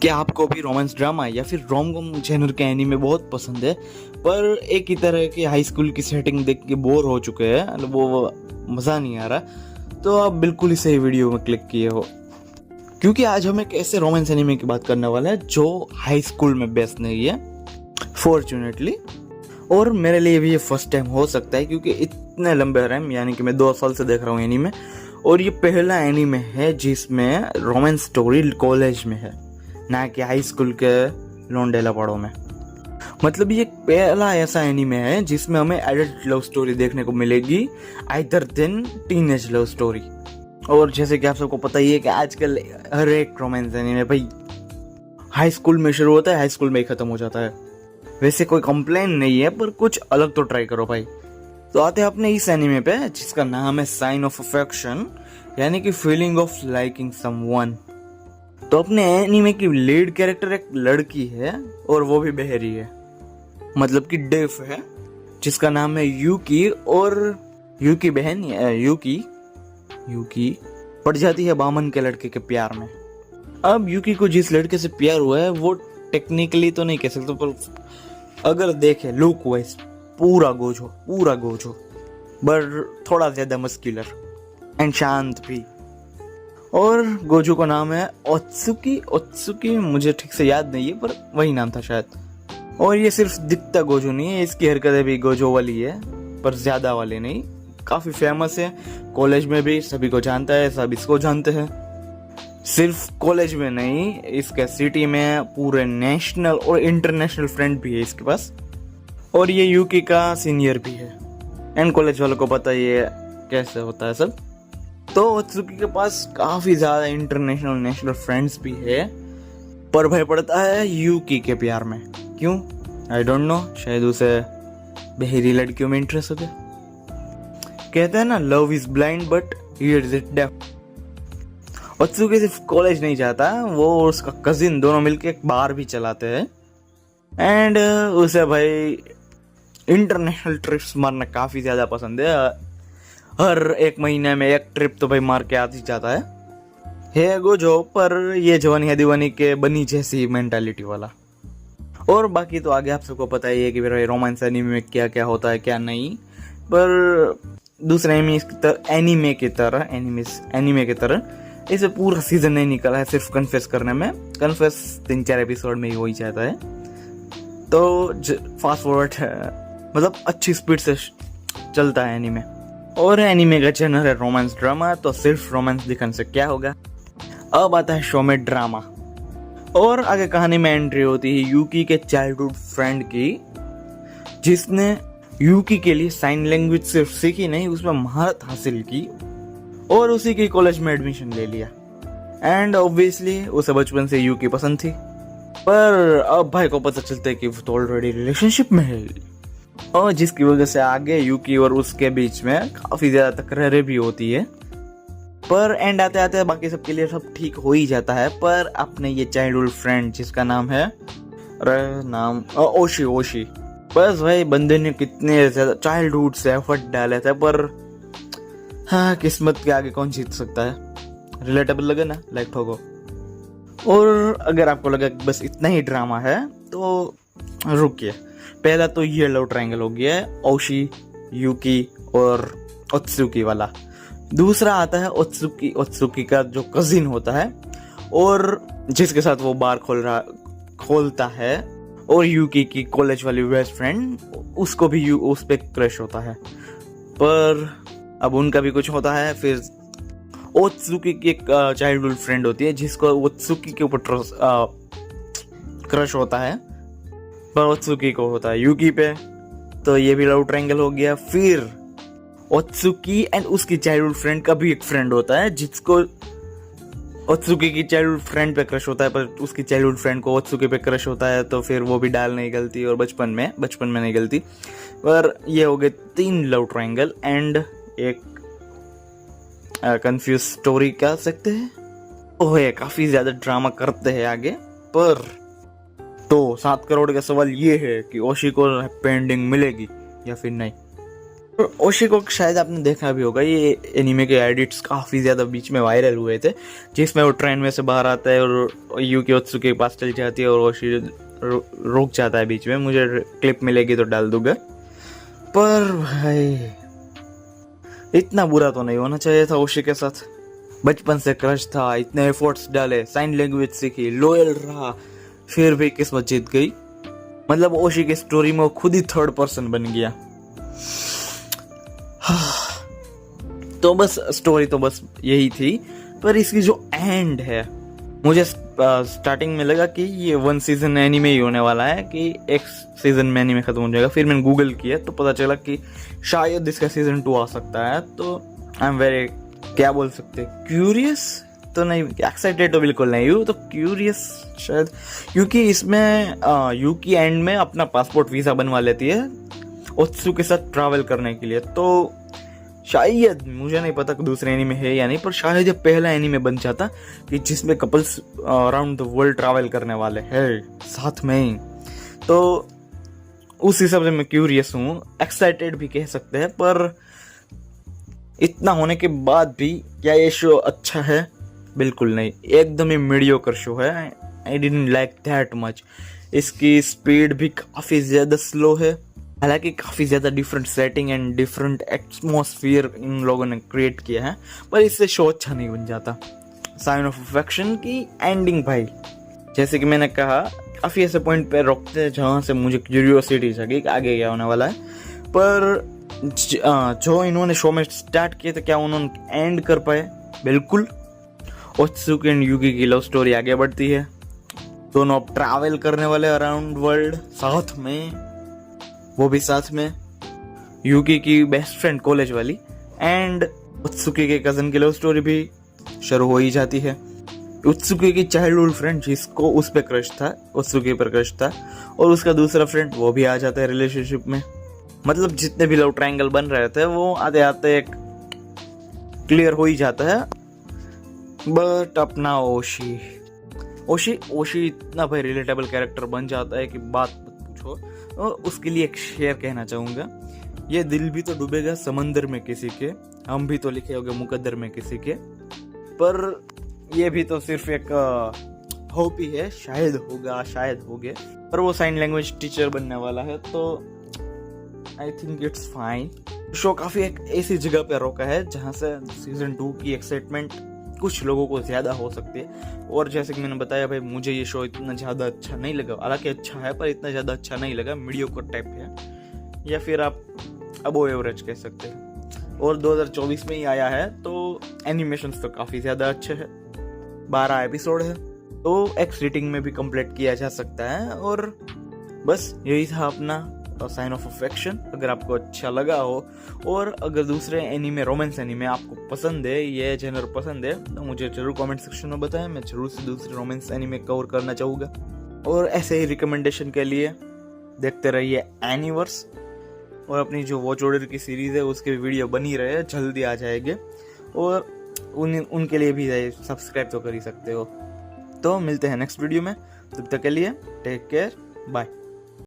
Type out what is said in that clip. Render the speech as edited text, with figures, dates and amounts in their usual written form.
क्या आपको भी रोमांस ड्रामा या फिर रोम कॉम जेनर के एनीमे बहुत पसंद है, पर एक ही तरह के हाई स्कूल की सेटिंग देख के बोर हो चुके हैं, वो मज़ा नहीं आ रहा, तो आप बिल्कुल ही सही वीडियो में क्लिक किए हो, क्योंकि आज हम एक ऐसे रोमांस एनीमे की बात करने वाले हैं जो हाई स्कूल में बेस्ड नहीं है, फॉर्चुनेटली। और मेरे लिए भी ये फर्स्ट टाइम हो सकता है, क्योंकि इतने लंबे टाइम यानी कि मैं 2 साल से देख रहा हूँ एनीमे, और ये पहला एनीमे है जिसमें रोमांस स्टोरी कॉलेज में है, ना कि हाई स्कूल के लोंडेला पड़ों में। मतलब ये पहला ऐसा एनीमे है जिसमें हमें एडल्ट लव स्टोरी देखने को मिलेगी, either than teenage love story. और जैसे कि आप सबको पता ही है कि आजकल हर एक रोमांस एनीमे भाई हाई स्कूल में शुरू होता है, हाई स्कूल में ही खत्म हो जाता है। वैसे कोई कंप्लेन नहीं है, पर कुछ अलग तो ट्राई करो भाई। तो आते हैं अपने इस एनीमे पे जिसका नाम है साइन ऑफ अफेक्शन, यानी कि फीलिंग ऑफ लाइकिंग समवन। तो अपने एनीमे की लीड कैरेक्टर एक लड़की है, और वो भी बहरी है, मतलब कि डेफ है, जिसका नाम है यूकी। और यूकी बहन यूकी पड़ जाती है बामन के लड़के के प्यार में। अब यूकी को जिस लड़के से प्यार हुआ है वो टेक्निकली तो नहीं कह सकते, पर अगर देखे लुक वाइज पूरा गोजो, बट थोड़ा ज्यादा मस्कुलर एंड शांत भी। और गोजो का नाम है ओत्सुकी, मुझे ठीक से याद नहीं है, पर वही नाम था शायद। और ये सिर्फ दिखता गोजो नहीं है, इसकी हरकतें भी गोजो वाली है, पर ज्यादा वाली नहीं। काफी फेमस है, कॉलेज में भी सभी को जानता है, सब इसको जानते हैं। सिर्फ कॉलेज में नहीं, इसके सिटी में पूरे नेशनल और इंटरनेशनल फ्रेंड भी है इसके पास। और ये यूकी का सीनियर भी है, एंड कॉलेज वालों को पता ये कैसे होता है सब। तो ओत्सुकी के पास काफी ज्यादा इंटरनेशनल नेशनल फ्रेंड्स भी है, पर भय पड़ता है यूकी के प्यार में। क्यों? आई डोंट नो, शायद उसे बहरी लड़कियों में इंटरेस्ट हो गया। कहते हैं ना, love is blind but ears is deaf. Otsuki सिर्फ कॉलेज नहीं जाता, वो और उसका कजिन दोनों मिलके एक बार भी चलाते हैं, एंड उसे भाई इंटरनेशनल ट्रिप्स मारना काफी ज्यादा पसंद है। हर एक महीने में एक ट्रिप तो भाई मार के आ ही जाता है गोजो, पर ये जवानी है दीवानी के बनी जैसी मेंटालिटी वाला। और बाकी तो आगे आप सबको पता ही है कि मेरा रोमांस एनीमे में क्या क्या होता है क्या नहीं। पर दूसरे एनीमे की तरह इसे पूरा सीजन नहीं निकला है, सिर्फ कन्फेस करने में। कन्फेस 3-4 एपिसोड में ही हो ही जाता है, तो फास्ट फॉरवर्ड मतलब अच्छी स्पीड से चलता है एनीमे। और एनीमे का चैनल है रोमांस ड्रामा, तो सिर्फ रोमांस दिखाने से क्या होगा। अब आता है शो में ड्रामा, और आगे कहानी में एंट्री होती है यूकी के चाइल्डहुड फ्रेंड की, जिसने यूकी के लिए साइन लैंग्वेज सिर्फ सीखी नहीं, उसमें महारत हासिल की और उसी के कॉलेज में एडमिशन ले लिया। एंड ऑब्वियसली उसे बचपन से यूकी पसंद थी, पर अब भाई को पता चलता है कि वो तो ऑलरेडी रिलेशनशिप में है, और जिसकी वजह से आगे यूकी और उसके बीच में काफी ज्यादा तकरारें भी होती है। पर एंड आते आते बाकी सबके लिए सब ठीक हो ही जाता है। पर अपने ये चाइल्डहुड फ्रेंड जिसका नाम है ओशी, बस भाई बंदे ने कितने ज्यादा चाइल्डहुड से एफर्ट डाले थे, पर हाँ, किस्मत के आगे कौन जीत सकता है। रिलेटेबल लगे ना, लाइक ठोको। और अगर आपको लगा कि बस इतना ही ड्रामा है तो रुकिए। पहला तो ये लव ट्रायंगल हो गया है, ओशी, यूकी और ओत्सुकी वाला। दूसरा आता है ओत्सुकी का जो कजिन होता है, और जिसके साथ वो बार खोलता है, और यूकी की कॉलेज वाली बेस्ट फ्रेंड, उसको भी उस पे क्रश होता है। पर अब उनका भी कुछ होता है। फिर ओत्सुकी की एक चाइल्डहुड फ्रेंड होती है जिसको ओत्सुकी के ऊपर क्रश होता है, पर ओत्सुकी को होता है यूकी पे, तो ये भी लव ट्रायंगल हो गया। फिर ओत्सुकी एंड उसकी चाइल्डहुड फ्रेंड का भी एक फ्रेंड होता है जिसको ओत्सुकी की चाइल्डहुड फ्रेंड पे क्रश होता है, पर उसकी चाइल्डहुड फ्रेंड को ओत्सुकी पे क्रश होता है, तो फिर वो भी डाल नहीं गलती, और बचपन में नहीं गलती। पर ये हो गए 3 लव ट्रायंगल एंड एक कंफ्यूज स्टोरी कह सकते हैं। ओह, काफी ज्यादा ड्रामा करते हैं आगे। पर तो 7 करोड़ का सवाल ये है कि ओशी को हैप्पी एंडिंग मिलेगी या फिर नहीं। ओशी को शायद आपने देखा भी होगा, ये एनीमे के एडिट्स काफ़ी ज़्यादा बीच में वायरल हुए थे, जिसमें वो ट्रेन में से बाहर आता है और यूकी ओत्सुकी के पास चली जाती है और ओशी रुक जाता है बीच में। मुझे क्लिप मिलेगी तो डाल दूंगा। पर भाई इतना बुरा तो नहीं होना चाहिए था ओशी के साथ। बचपन से क्रश था, इतने एफर्ट्स डाले, साइन लैंग्वेज सीखी, लॉयल रहा, फिर भी किस्मत जीत गई। मतलब ओशी की स्टोरी में वो खुद ही थर्ड पर्सन बन गया। तो बस स्टोरी तो बस यही थी, पर इसकी जो एंड है, मुझे स्टार्टिंग में लगा कि ये 1 सीजन एनीमे ही होने वाला है, कि एक सीजन में एनीमे खत्म हो जाएगा। फिर मैंने गूगल किया तो पता चला कि शायद इसका सीजन 2 आ सकता है। तो आई एम वेरी, क्या बोल सकते, क्यूरियस तो नहीं, एक्साइटेड तो बिल्कुल नहीं हूँ, तो क्यूरियस शायद, क्योंकि इसमें यूकी एंड में अपना पासपोर्ट वीज़ा बनवा लेती है ओत्सु के साथ ट्रैवल करने के लिए। तो शायद, मुझे नहीं पता कि दूसरे एनीमे है या नहीं, पर शायद ये पहला एनीमे बन जाता कि जिसमें couples around the world travel करने वाले हैं साथ में ही। तो उस हिसाब से मैं क्यूरियस हूँ, एक्साइटेड भी कह सकते हैं। पर इतना होने के बाद भी क्या ये शो अच्छा है? बिल्कुल नहीं, एकदम ही मीडियोकर शो है। I didn't like that much. इसकी स्पीड भी काफ़ी ज़्यादा स्लो है, हालांकि काफ़ी ज़्यादा different setting and different atmosphere इन लोगों ने क्रिएट किया है, पर इससे शो अच्छा नहीं बन जाता। साइन ऑफ अफेक्शन की एंडिंग भाई, जैसे कि मैंने कहा, काफ़ी ऐसे पॉइंट पे रोकते हैं जहाँ से मुझे क्यूरियोसिटी जागी कि आगे क्या होने वाला है। पर जो इन्होंने शो में स्टार्ट किए थे, क्या उन्होंने एंड कर पाए? बिल्कुल। ओत्सुकी एंड यूकी की लव स्टोरी आगे बढ़ती है, दोनों अब ट्रैवल करने वाले अराउंड वर्ल्ड साथ में, वो भी साथ में। यूकी की बेस्ट फ्रेंड कॉलेज वाली एंड ओत्सुकी के कजन की लव स्टोरी भी शुरू हो ही जाती है। ओत्सुकी की चाइल्डहुड फ्रेंड, जिसको उस पे क्रश था, ओत्सुकी पर क्रश था, और उसका दूसरा फ्रेंड, वो भी आ जाता है रिलेशनशिप में। मतलब जितने भी लव ट्रायंगल बन रहे थे वो आते आते क्लियर हो ही जाता है। बट अपना ओशी इतना भाई रिलेटेबल कैरेक्टर बन जाता है कि बात पूछो। और उसके लिए एक शेर कहना चाहूँगा, ये दिल भी तो डूबेगा समंदर में किसी के, हम भी तो लिखे होंगे मुकद्दर में किसी के। पर ये भी तो सिर्फ एक होप ही है, शायद होगा, शायद हो गया। पर वो साइन लैंग्वेज टीचर बनने वाला है, तो I think it's fine. Show काफ़ी एक ऐसी जगह पे रोका है जहाँ से सीजन 2 की एक्साइटमेंट कुछ लोगों को ज़्यादा हो सकती है। और जैसे कि मैंने बताया भाई, मुझे ये शो इतना ज़्यादा अच्छा नहीं लगा, हालांकि अच्छा है पर इतना ज़्यादा अच्छा नहीं लगा, मीडियोकर टाइप है, या फिर आप अबो एवरेज कह सकते हैं। और 2024 में ही आया है, तो एनिमेशंस तो काफ़ी ज़्यादा अच्छे हैं, 12 एपिसोड है, तो एक्स रेटिंग में भी कंप्लीट किया जा सकता है। और बस यही था अपना साइन ऑफ अफेक्शन। अगर आपको अच्छा लगा हो, और अगर दूसरे एनीमे, रोमांस एनीमे आपको पसंद है, ये जेनर पसंद है, तो मुझे जरूर कमेंट सेक्शन में बताएं। मैं जरूर से दूसरे रोमांस एनीमे कवर करना चाहूँगा। और ऐसे ही रिकमेंडेशन के लिए देखते रहिए एनिवर्स, और अपनी जो वॉच ऑर्डर की सीरीज़ है उसके वीडियो बनी रहे, जल्दी आ जाएंगे। और उनके लिए भी सब्सक्राइब तो कर ही सकते हो। तो मिलते हैं नेक्स्ट वीडियो में, तब तक के लिए टेक केयर, बाय।